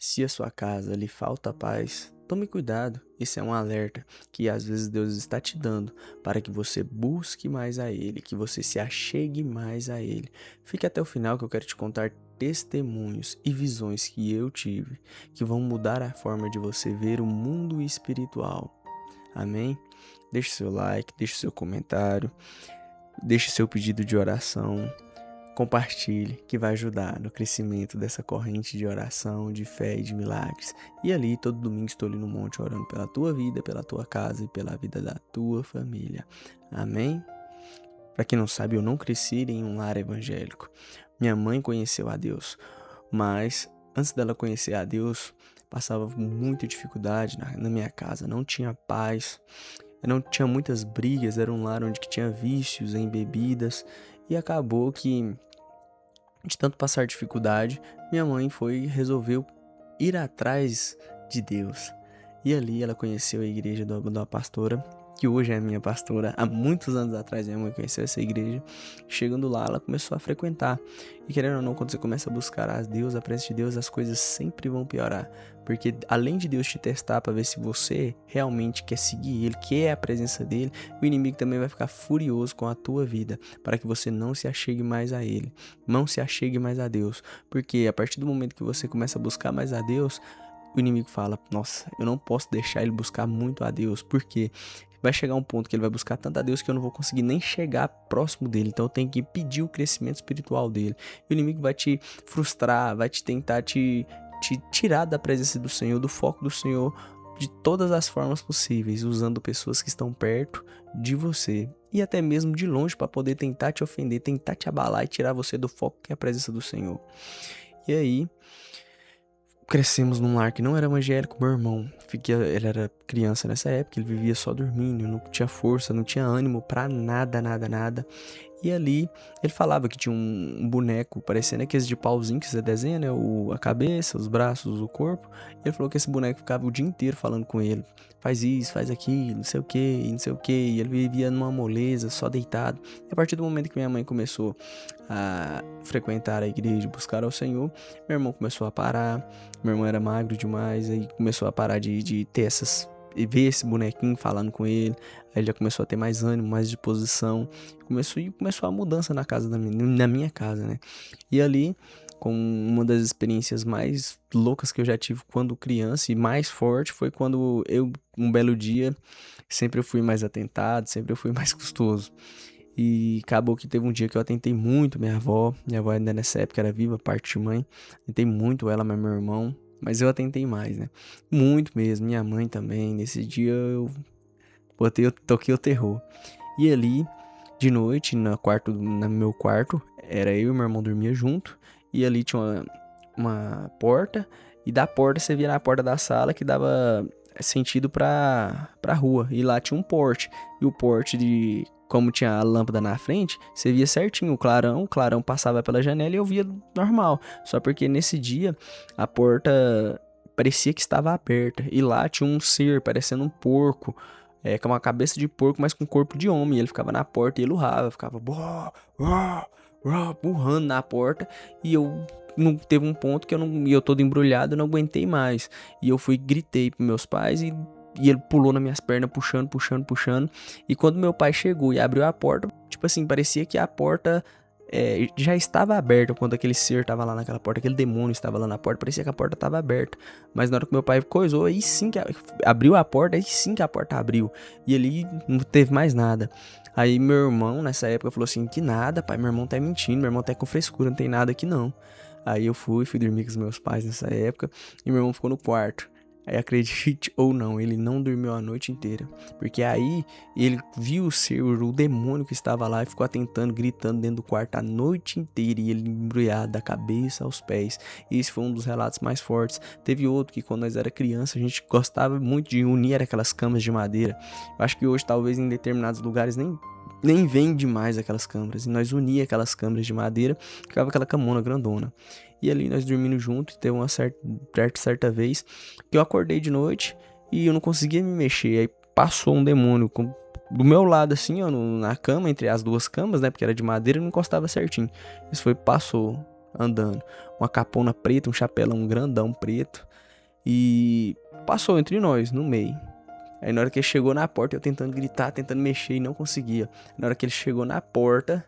Se a sua casa lhe falta paz, tome cuidado. Esse é um alerta que às vezes Deus está te dando para que você busque mais a Ele, que você se achegue mais a Ele. Fique até o final que eu quero te contar testemunhos e visões que eu tive, que vão mudar a forma de você ver o mundo espiritual. Amém? Deixe seu like, deixe seu comentário, deixe seu pedido de oração. Compartilhe, que vai ajudar no crescimento dessa corrente de oração, de fé e de milagres. E ali, todo domingo, estou ali no monte orando pela tua vida, pela tua casa e pela vida da tua família. Amém? Para quem não sabe, eu não cresci em um lar evangélico. Minha mãe conheceu a Deus, mas antes dela conhecer a Deus, passava muita dificuldade na minha casa. Não tinha paz, não tinha muitas brigas, era um lar onde que tinha vícios em bebidas. E acabou que de tanto passar dificuldade, minha mãe resolveu ir atrás de Deus. E ali ela conheceu a igreja da pastora, que hoje é a minha pastora. Há muitos anos atrás minha mãe conheceu essa igreja. Chegando lá, ela começou a frequentar. E querendo ou não, quando você começa a buscar a Deus, a presença de Deus, as coisas sempre vão piorar. Porque além de Deus te testar para ver se você realmente quer seguir Ele, quer a presença dEle, o inimigo também vai ficar furioso com a tua vida, para que você não se achegue mais a Ele, não se achegue mais a Deus. Porque a partir do momento que você começa a buscar mais a Deus, o inimigo fala, nossa, eu não posso deixar ele buscar muito a Deus, porque vai chegar um ponto que ele vai buscar tanto a Deus que eu não vou conseguir nem chegar próximo dele, então eu tenho que impedir o crescimento espiritual dele. E o inimigo vai te frustrar, vai te tentar te tirar da presença do Senhor, do foco do Senhor, de todas as formas possíveis, usando pessoas que estão perto de você e até mesmo de longe para poder tentar te ofender, tentar te abalar e tirar você do foco que é a presença do Senhor. E aí, crescemos num lar que não era evangélico. Meu irmão, ele era criança nessa época, ele vivia só dormindo, não tinha força, não tinha ânimo pra nada, nada, nada. E ali, ele falava que tinha um boneco, parecendo aqueles de pauzinho que você desenha, né? A cabeça, os braços, o corpo. Ele falou que esse boneco ficava o dia inteiro falando com ele. Faz isso, faz aquilo, não sei o que, não sei o que. E ele vivia numa moleza, só deitado. E a partir do momento que minha mãe começou a frequentar a igreja, buscar ao Senhor, meu irmão começou a parar. Meu irmão era magro demais, aí começou a parar de ter e ver esse bonequinho falando com ele. Aí ele já começou a ter mais ânimo, mais disposição. Começou a mudança na minha casa, né? E ali, com uma das experiências mais loucas que eu já tive quando criança e mais forte, foi quando um belo dia, sempre eu fui mais atentado, sempre eu fui mais custoso. E acabou que teve um dia que eu atentei muito minha avó. Minha avó ainda nessa época era viva, parte de mãe. Atentei muito ela, mas meu irmão. Mas eu atentei mais, né? Muito mesmo. Minha mãe também. Nesse dia eu toquei o terror. E ali, de noite, no meu quarto, era eu e meu irmão dormia junto. E ali tinha uma porta. E da porta você via na porta da sala que dava sentido pra rua. E lá tinha um porte. E o porte como tinha a lâmpada na frente, você via certinho o clarão passava pela janela e eu via normal. Só porque nesse dia a porta parecia que estava aberta e lá tinha um ser parecendo um porco, com uma cabeça de porco, mas com corpo de homem. E ele ficava na porta e ele urrava, ficava urrando na porta. E eu não teve um ponto que eu todo embrulhado, eu não aguentei mais. E eu gritei pros meus pais e ele pulou nas minhas pernas, puxando. E quando meu pai chegou e abriu a porta, tipo assim, parecia que a porta já estava aberta quando aquele ser estava lá naquela porta, aquele demônio estava lá na porta, parecia que a porta estava aberta. Mas na hora que meu pai coisou, aí sim que abriu a porta, aí sim que a porta abriu. E ali não teve mais nada. Aí meu irmão, nessa época, falou assim, que nada, pai, meu irmão tá mentindo, meu irmão tá com frescura, não tem nada aqui não. Aí eu fui dormir com os meus pais nessa época, e meu irmão ficou no quarto. Aí acredite ou não, ele não dormiu a noite inteira. Porque aí ele viu o demônio que estava lá e ficou atentando, gritando dentro do quarto a noite inteira. E ele embrulhado da cabeça aos pés. E esse foi um dos relatos mais fortes. Teve outro que quando nós era criança a gente gostava muito de unir aquelas camas de madeira. Eu acho que hoje talvez em determinados lugares nem vende mais aquelas câmeras. E nós unia aquelas câmeras de madeira, ficava aquela camona grandona. E ali nós dormindo junto, teve uma certa vez que eu acordei de noite e eu não conseguia me mexer. Aí passou um demônio do meu lado assim, ó, na cama, entre as duas camas, né, porque era de madeira, não encostava certinho. Passou. andando. Uma capona preta, um chapelão grandão preto. E passou entre nós, no meio. Aí na hora que ele chegou na porta, eu tentando gritar, tentando mexer e não conseguia. Na hora que ele chegou na porta,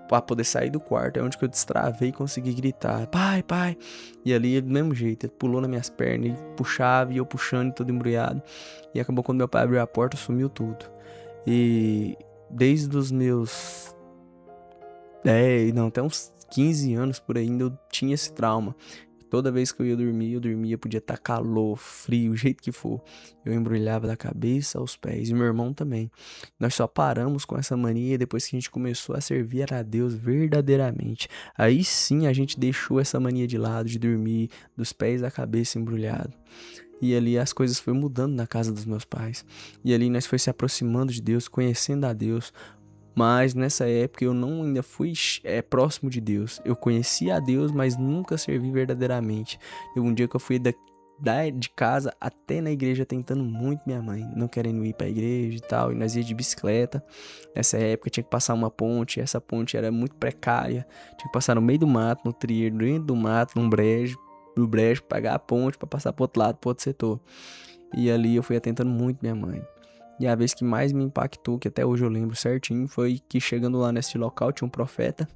pra poder sair do quarto, é onde que eu destravei e consegui gritar, pai, pai. E ali, do mesmo jeito, ele pulou nas minhas pernas, ele puxava e eu puxando, todo embrulhado. E acabou quando meu pai abriu a porta, sumiu tudo. E desde os meus 10, não, até uns 15 anos por aí, ainda eu tinha esse trauma. Toda vez que eu dormia, podia estar calor, frio, o jeito que for. Eu embrulhava da cabeça aos pés, e meu irmão também. Nós só paramos com essa mania depois que a gente começou a servir a Deus verdadeiramente. Aí sim a gente deixou essa mania de lado, de dormir dos pés à cabeça embrulhado. E ali as coisas foram mudando na casa dos meus pais. E ali nós foi se aproximando de Deus, conhecendo a Deus. Mas nessa época eu não ainda fui próximo de Deus. Eu conhecia a Deus, mas nunca servi verdadeiramente. Teve um dia que eu fui de casa até na igreja tentando muito minha mãe, não querendo ir pra igreja e tal. E nós ia de bicicleta. Nessa época tinha que passar uma ponte. Essa ponte era muito precária. Tinha que passar no meio do mato, no trilheiro, dentro do mato, num brejo. No brejo, pagar a ponte pra passar pro outro lado, pro outro setor. E ali eu fui atentando muito minha mãe. E a vez que mais me impactou, que até hoje eu lembro certinho, foi que chegando lá nesse local tinha um profeta.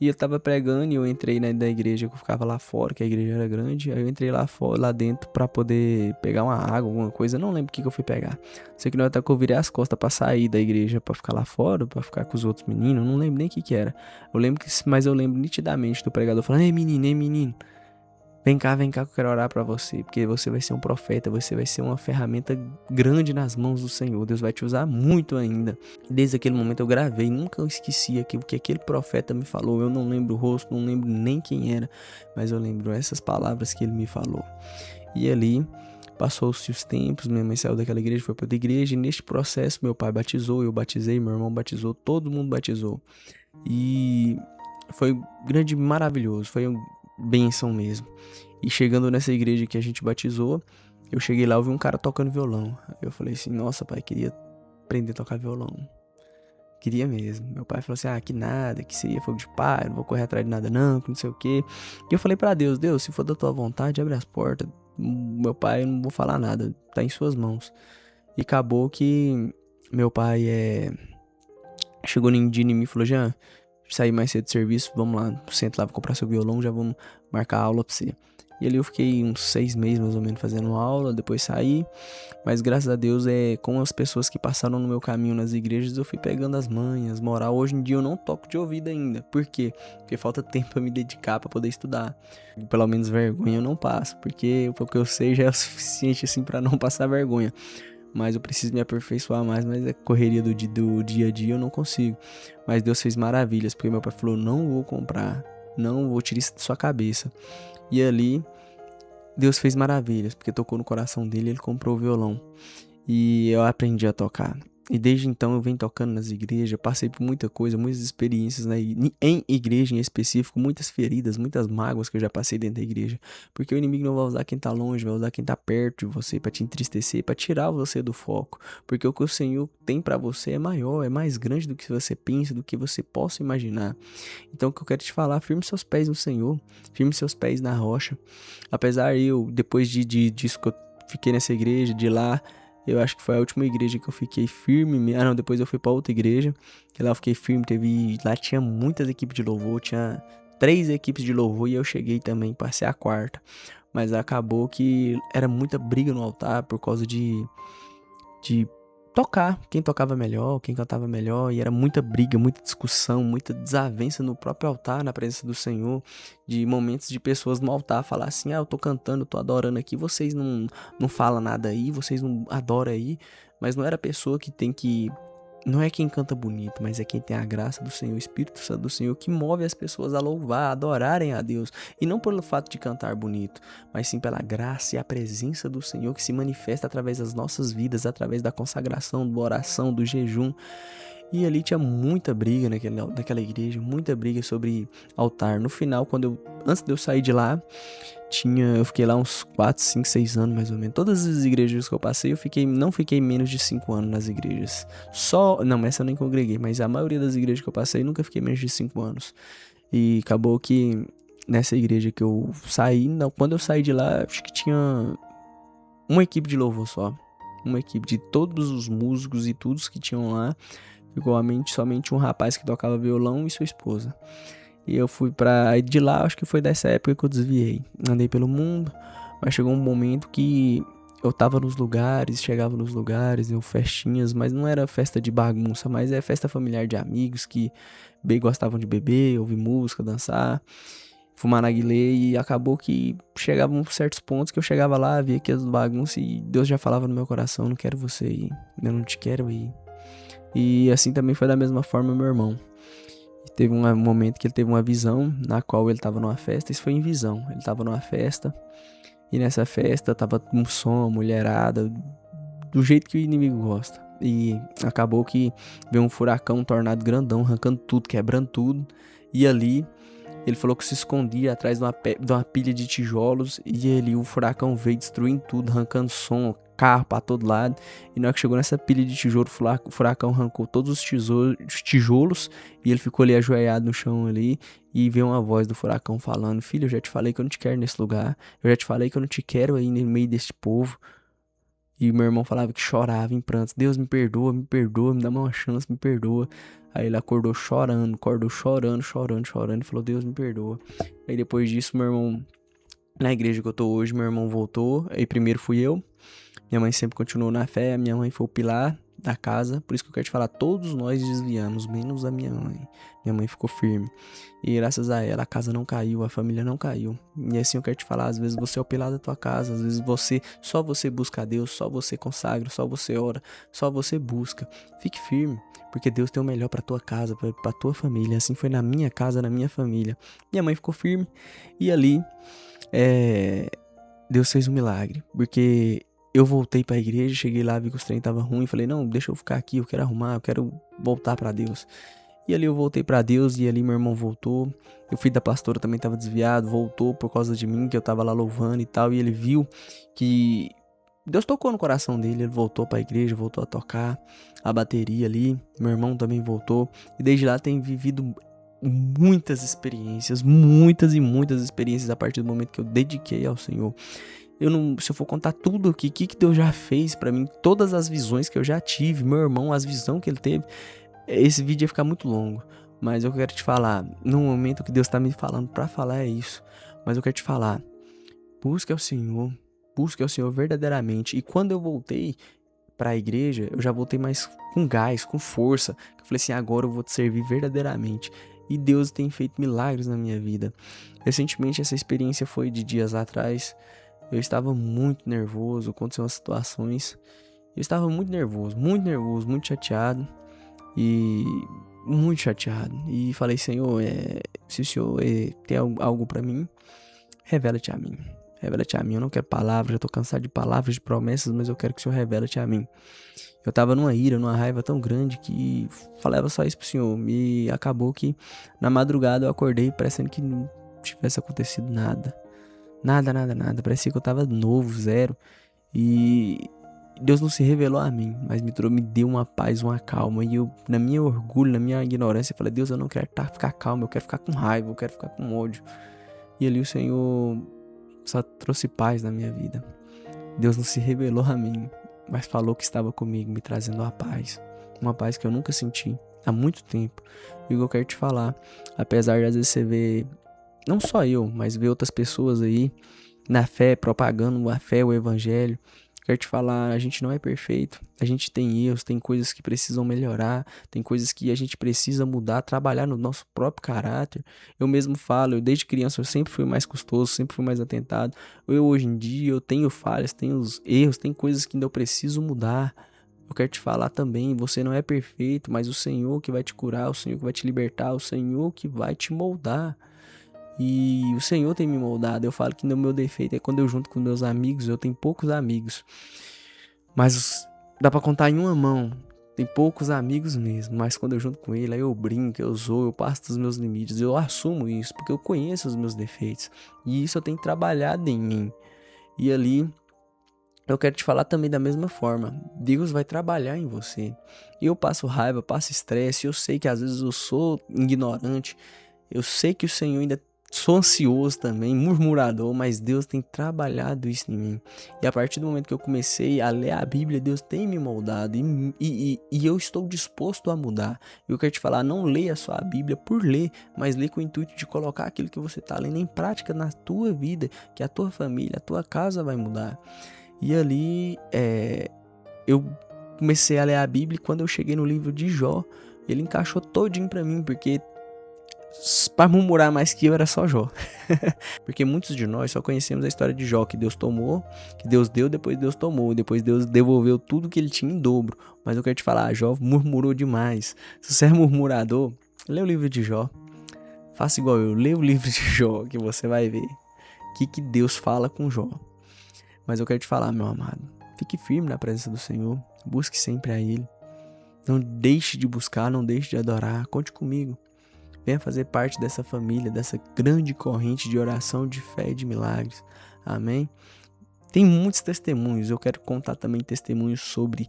E ele tava pregando e eu entrei da igreja, que eu ficava lá fora, que a igreja era grande. Aí eu entrei lá fora, lá dentro pra poder pegar uma água, alguma coisa. Eu não lembro o que eu fui pegar. Sei que na hora que eu virei as costas pra sair da igreja, pra ficar lá fora, pra ficar com os outros meninos. Eu não lembro nem o que era. Mas eu lembro nitidamente do pregador falando: ei menino. Vem cá que eu quero orar pra você, porque você vai ser um profeta, você vai ser uma ferramenta grande nas mãos do Senhor. Deus vai te usar muito ainda. Desde aquele momento eu gravei, nunca esqueci aquilo que aquele profeta me falou. Eu não lembro o rosto, não lembro nem quem era, mas eu lembro essas palavras que ele me falou. E ali passou-se os tempos, minha mãe saiu daquela igreja, foi para outra igreja, e neste processo meu pai batizou, eu batizei, meu irmão batizou, todo mundo batizou. E foi grande, maravilhoso, foi uma bênção mesmo. E chegando nessa igreja que a gente batizou, eu cheguei lá e vi um cara tocando violão. Eu falei assim: nossa, pai, queria aprender a tocar violão. Queria mesmo. Meu pai falou assim: que nada, que seria fogo de pai, não vou correr atrás de nada não, que não sei o quê. E eu falei pra Deus: Deus, se for da tua vontade, abre as portas. Meu pai, eu não vou falar nada, tá em suas mãos. E acabou que meu pai chegou em dia em mim e falou: Jean, saí mais cedo do serviço, vamos lá, senta lá, vou comprar seu violão, já vamos marcar a aula pra você. E ali eu fiquei uns 6 meses mais ou menos fazendo aula, depois saí. Mas graças a Deus, com as pessoas que passaram no meu caminho nas igrejas, eu fui pegando as manhas, moral. Hoje em dia eu não toco de ouvido ainda. Por quê? Porque falta tempo pra me dedicar pra poder estudar. E pelo menos vergonha eu não passo, porque o que eu sei já é o suficiente assim pra não passar vergonha. Mas eu preciso me aperfeiçoar mais, mas a correria do dia a dia eu não consigo. Mas Deus fez maravilhas, porque meu pai falou: não vou comprar, não vou tirar isso da sua cabeça. E ali, Deus fez maravilhas, porque tocou no coração dele, ele comprou o violão. E eu aprendi a tocar. E desde então eu venho tocando nas igrejas, passei por muita coisa, muitas experiências, né? Em igreja em específico, muitas feridas, muitas mágoas que eu já passei dentro da igreja. Porque o inimigo não vai usar quem tá longe, vai usar quem tá perto de você pra te entristecer, pra tirar você do foco. Porque o que o Senhor tem pra você é maior, é mais grande do que você pensa, do que você possa imaginar. Então o que eu quero te falar: firme seus pés no Senhor, firme seus pés na rocha. Apesar depois disso que eu fiquei nessa igreja, de lá, eu acho que foi a última igreja que eu fiquei firme. Ah, não, depois eu fui pra outra igreja, que lá eu fiquei firme. Lá tinha muitas equipes de louvor, tinha 3 equipes de louvor e eu cheguei também, passei a 4ª. Mas acabou que era muita briga no altar por causa de tocar, quem tocava melhor, quem cantava melhor, e era muita briga, muita discussão, muita desavença no próprio altar, na presença do Senhor, de momentos de pessoas no altar falar assim: eu tô cantando, tô adorando aqui, vocês não falam nada aí, vocês não adoram aí. Mas não era a pessoa que tem que... Não é quem canta bonito, mas é quem tem a graça do Senhor, o Espírito Santo do Senhor, que move as pessoas a louvar, a adorarem a Deus. E não pelo fato de cantar bonito, mas sim pela graça e a presença do Senhor que se manifesta através das nossas vidas, através da consagração, da oração, do jejum. E ali tinha muita briga naquela igreja, muita briga sobre altar. No final, antes de eu sair de lá, eu fiquei lá uns 4, 5, 6 anos mais ou menos. Todas as igrejas que eu passei, não fiquei menos de 5 anos nas igrejas. Não, essa eu nem congreguei, mas a maioria das igrejas que eu passei, nunca fiquei menos de 5 anos. E acabou que nessa igreja que eu saí, não, quando eu saí de lá, acho que tinha uma equipe de louvor só. Uma equipe de todos os músicos e todos que tinham lá. Ficou somente um rapaz que tocava violão e sua esposa. E eu fui pra... Aí de lá, acho que foi dessa época que eu desviei. Andei pelo mundo, mas chegou um momento que eu tava nos lugares, chegava nos lugares, eu festinhas, mas não era festa de bagunça, mas é festa familiar de amigos que bem gostavam de beber, ouvir música, dançar, fumar narguilé, e acabou que chegavam certos pontos que eu chegava lá, via que as bagunças e Deus já falava no meu coração, não quero você ir, eu não te quero ir. E assim também foi da mesma forma meu irmão. Teve um momento que ele teve uma visão na qual ele tava numa festa, isso foi em visão, ele tava numa festa, e nessa festa tava um som, mulherada, do jeito que o inimigo gosta. E acabou que veio um furacão, um tornado grandão, arrancando tudo, quebrando tudo. E ali, ele falou que se escondia atrás de uma pilha de tijolos. E ali o furacão veio destruindo tudo, arrancando som, carro pra todo lado. E na hora que chegou nessa pilha de tijolo, o furacão arrancou todos os tijolos. E ele ficou ali ajoelhado no chão ali. E veio uma voz do furacão falando: filho, eu já te falei que eu não te quero nesse lugar. Eu já te falei que eu não te quero aí no meio desse povo. E meu irmão falava que chorava em prantos: Deus, me perdoa, me dá uma chance, me perdoa. Aí ele acordou chorando, chorando, e falou: Deus, me perdoa. Aí depois disso, meu irmão, na igreja que eu tô hoje, meu irmão voltou. Aí primeiro fui eu. Minha mãe sempre continuou na fé, a minha mãe foi o pilar da casa. Por isso que eu quero te falar, todos nós desviamos, menos a minha mãe. Minha mãe ficou firme. E graças a ela, a casa não caiu, a família não caiu. E assim eu quero te falar, às vezes você é o pilar da tua casa, às vezes só você busca a Deus, só você consagra, só você ora, só você busca. Fique firme, porque Deus tem o melhor pra tua casa, pra tua família. Assim foi na minha casa, na minha família. Minha mãe ficou firme e ali, Deus fez um milagre, porque eu voltei pra igreja, cheguei lá, vi que os trem tava ruim, falei: não, deixa eu ficar aqui, eu quero arrumar, eu quero voltar pra Deus. E ali eu voltei pra Deus, e ali meu irmão voltou. O filho da pastora também tava desviado, voltou por causa de mim, que eu tava lá louvando e tal. E ele viu que Deus tocou no coração dele, ele voltou pra igreja, voltou a tocar a bateria ali. Meu irmão também voltou. E desde lá tem vivido muitas experiências, muitas e muitas experiências a partir do momento que eu dediquei ao Senhor. Se eu for contar tudo o que Deus já fez pra mim, todas as visões que eu já tive, meu irmão, as visões que ele teve, esse vídeo ia ficar muito longo. Mas eu quero te falar, no momento que Deus tá me falando pra falar é isso. Mas eu quero te falar, busque ao Senhor verdadeiramente. E quando eu voltei pra igreja, eu já voltei mais com gás, com força. Eu falei assim: agora eu vou te servir verdadeiramente. E Deus tem feito milagres na minha vida. Recentemente, essa experiência foi de dias atrás. Eu estava muito nervoso, aconteceram umas situações. Eu estava muito nervoso, muito chateado. E muito chateado. E falei: Senhor, se o Senhor tem algo pra mim, revela-te a mim. Revela-te a mim. Eu não quero palavras, já tô cansado de palavras, de promessas, mas eu quero que o Senhor revela-te a mim. Eu tava numa ira, numa raiva tão grande que falava só isso pro Senhor. E acabou que na madrugada eu acordei parecendo que não tivesse acontecido nada. Nada. Parecia que eu tava novo, zero. E Deus não se revelou a mim, mas me deu uma paz, uma calma. E eu, na minha orgulho, na minha ignorância, falei: Deus, eu não quero ficar calmo, eu quero ficar com raiva, eu quero ficar com ódio. E ali o Senhor só trouxe paz na minha vida. Deus não se revelou a mim, mas falou que estava comigo, me trazendo a paz. Uma paz que eu nunca senti há muito tempo. E o que eu quero te falar, apesar de às vezes você ver, não só eu, mas ver outras pessoas aí na fé, propagando a fé, o evangelho. Quero te falar, a gente não é perfeito, a gente tem erros, tem coisas que precisam melhorar, tem coisas que a gente precisa mudar, trabalhar no nosso próprio caráter. Eu mesmo falo, eu desde criança eu sempre fui mais custoso, sempre fui mais atentado. Eu hoje em dia eu tenho falhas, tenho os erros, tem coisas que ainda eu preciso mudar. Eu quero te falar também, você não é perfeito, mas o Senhor que vai te curar, o Senhor que vai te libertar, o Senhor que vai te moldar. E o Senhor tem me moldado. Eu falo que o meu defeito é quando eu junto com meus amigos, eu tenho poucos amigos. Mas dá pra contar em uma mão. Tem poucos amigos mesmo. Mas quando eu junto com ele, aí eu brinco, eu zoo, eu passo dos meus limites. Eu assumo isso, porque eu conheço os meus defeitos. E isso eu tenho trabalhado em mim. E ali, eu quero te falar também da mesma forma. Deus vai trabalhar em você. Eu passo raiva, passo estresse. Eu sei que às vezes eu sou ignorante. Eu sei que o Senhor ainda Sou ansioso também, murmurador, mas Deus tem trabalhado isso em mim. E a partir do momento que eu comecei a ler a Bíblia, Deus tem me moldado e eu estou disposto a mudar. Eu quero te falar, não leia só a Bíblia por ler, mas lê com o intuito de colocar aquilo que você está lendo em prática na tua vida, que a tua família, a tua casa vai mudar. E ali eu comecei a ler a Bíblia e quando eu cheguei no livro de Jó, ele encaixou todinho pra mim, porque para murmurar mais que eu era só Jó. Porque muitos de nós só conhecemos a história de Jó, que Deus tomou, que Deus deu, depois Deus tomou, depois Deus devolveu tudo que ele tinha em dobro. Mas eu quero te falar, Jó murmurou demais. Se você é murmurador, lê o livro de Jó. Faça igual eu, lê o livro de Jó, que você vai ver o que Deus fala com Jó. Mas eu quero te falar, meu amado, fique firme na presença do Senhor, busque sempre a Ele. Não deixe de buscar, não deixe de adorar, conte comigo. Venha fazer parte dessa família, dessa grande corrente de oração, de fé e de milagres. Amém? Tem muitos testemunhos. Eu quero contar também testemunhos sobre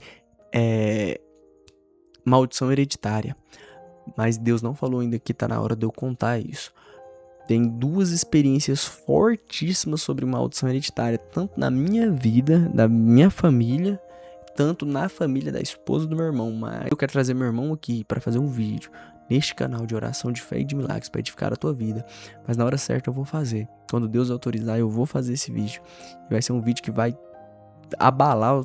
maldição hereditária. Mas Deus não falou ainda que está na hora de eu contar isso. Tem 2 experiências fortíssimas sobre maldição hereditária, tanto na minha vida, da minha família, tanto na família da esposa do meu irmão. Mas eu quero trazer meu irmão aqui para fazer um vídeo neste canal de oração de fé e de milagres para edificar a tua vida. Mas na hora certa eu vou fazer. Quando Deus autorizar, eu vou fazer esse vídeo. E vai ser um vídeo que vai abalar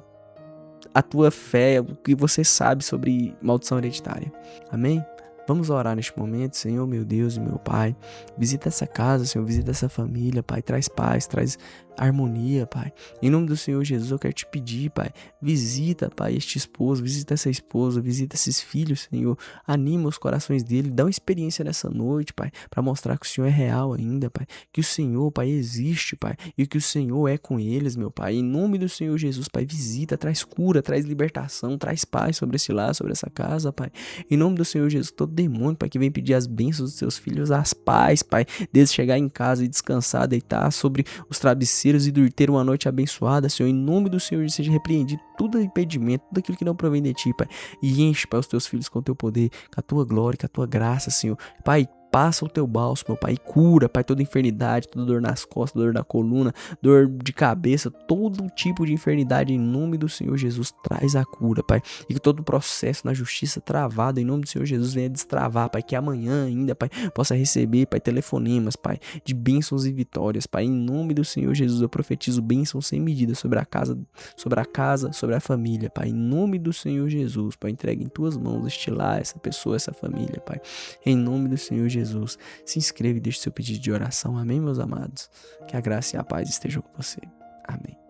a tua fé, o que você sabe sobre maldição hereditária. Amém? Vamos orar neste momento, Senhor, meu Deus e meu Pai. Visita essa casa, Senhor, visita essa família, Pai. Traz paz, traz harmonia, Pai. Em nome do Senhor Jesus, eu quero te pedir, Pai. Visita, Pai, este esposo, visita essa esposa, visita esses filhos, Senhor. Anima os corações dele, dá uma experiência nessa noite, Pai, para mostrar que o Senhor é real ainda, Pai. Que o Senhor, Pai, existe, Pai, e que o Senhor é com eles, meu Pai. Em nome do Senhor Jesus, Pai, visita, traz cura, traz libertação, traz paz sobre esse lar, sobre essa casa, Pai. Em nome do Senhor Jesus, todo demônio, Pai, que vem pedir as bênçãos dos seus filhos, as paz, Pai, deles chegar em casa e descansar, deitar sobre os travesseiros e ter uma noite abençoada, Senhor. Em nome do Senhor, seja repreendido todo impedimento, tudo aquilo que não provém de Ti, Pai. E enche, Pai, os Teus filhos com o Teu poder, com a Tua glória, com a Tua graça, Senhor. Pai, passa o Teu bálsamo, meu Pai, e cura, Pai, toda enfermidade, toda dor nas costas, dor na coluna, dor de cabeça, todo tipo de enfermidade, em nome do Senhor Jesus, traz a cura, Pai. E que todo o processo na justiça travado, em nome do Senhor Jesus, venha destravar, Pai, que amanhã ainda, Pai, possa receber, Pai, telefonemas, Pai, de bênçãos e vitórias, Pai. Em nome do Senhor Jesus, eu profetizo bênçãos sem medida sobre a casa, sobre a família, Pai. Em nome do Senhor Jesus, Pai, entregue em Tuas mãos este lar, essa pessoa, essa família, Pai. Em nome do Senhor Jesus. Se inscreva e deixe seu pedido de oração. Amém, meus amados? Que a graça e a paz estejam com você. Amém.